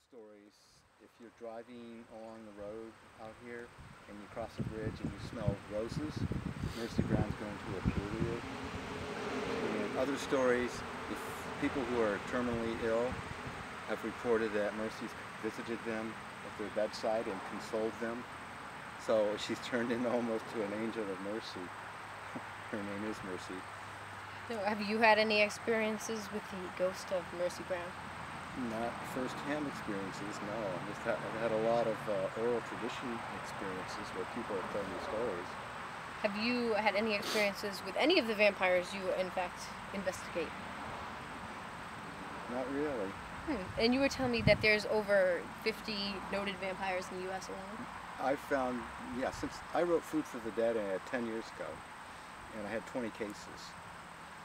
stories. If you're driving along the road out here and you cross a bridge and you smell roses, Mercy Brown's going to appear to you. And other stories, if people who are terminally ill have reported that Mercy's visited them at their bedside and consoled them. So she's turned into almost to an angel of mercy. Her name is Mercy. So have you had any experiences with the ghost of Mercy Brown? Not first-hand experiences, no. I've had a lot of oral tradition experiences where people have told me stories. Have you had any experiences with any of the vampires you, in fact, investigate? Not really. And you were telling me that there's over 50 noted vampires in the U.S. alone? I found, yeah, since I wrote Food for the Dead 10 years ago, and I had 20 cases.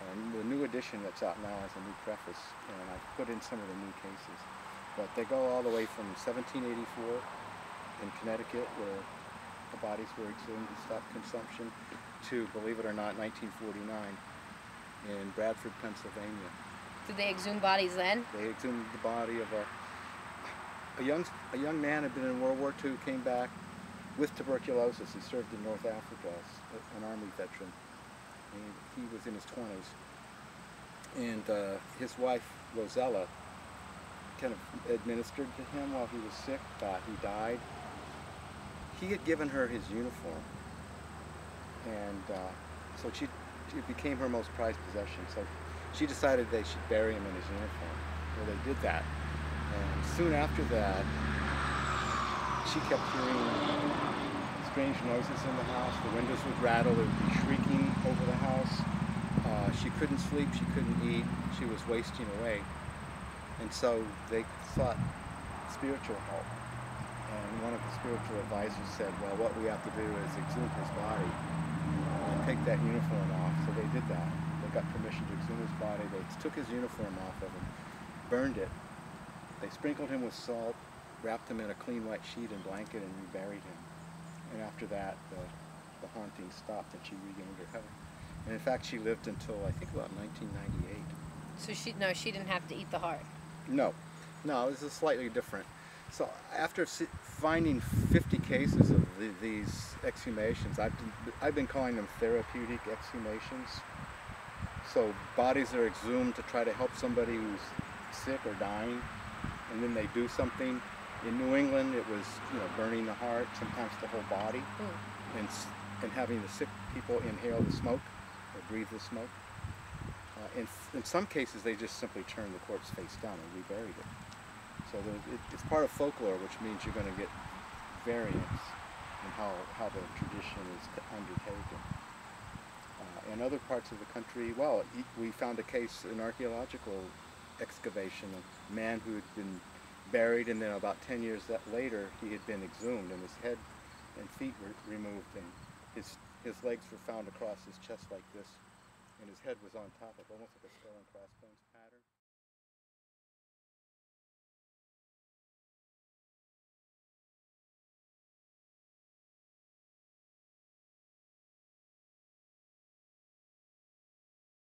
And the new edition that's out now has a new preface, and I've put in some of the new cases. But they go all the way from 1784 in Connecticut, where the bodies were exhumed to stop consumption, to, believe it or not, 1949 in Bradford, Pennsylvania. Did they exhume bodies then? They exhumed the body of a young man had been in World War II, came back with tuberculosis. He served in North Africa as an Army veteran. He was in his 20s. And his wife, Rosella, kind of administered to him while he was sick, thought he died. He had given her his uniform. And so it became her most prized possession. So she decided they should bury him in his uniform. Well, they did that. And soon after that, she kept hearing strange noises in the house. The windows would rattle, it would be shrieking over the house. She couldn't sleep, she couldn't eat, she was wasting away. And so they sought spiritual help. And one of the spiritual advisors said, well, what we have to do is exhume his body and take that uniform off. So they did that. They got permission to exhume his body. They took his uniform off of him, burned it. They sprinkled him with salt, wrapped him in a clean white sheet and blanket, and reburied him. And after that, the haunting stopped and she regained her health. And in fact, she lived until, I think, about 1998. So she didn't have to eat the heart? No, this is slightly different. So after finding 50 cases of these exhumations, I've been calling them therapeutic exhumations. So bodies are exhumed to try to help somebody who's sick or dying, and then they do something. In New England, it was burning the heart, sometimes the whole body, and having the sick people inhale the smoke or breathe the smoke. In some cases, they just simply turned the corpse face down and reburied it. So it's part of folklore, which means you're going to get variants in how the tradition is undertaken. In other parts of the country, well, we found a case, an archaeological excavation, a man who had been buried, and then about 10 years later he had been exhumed, and his head and feet were removed, and his legs were found across his chest like this, and his head was on top of almost like a skull and crossbones pattern.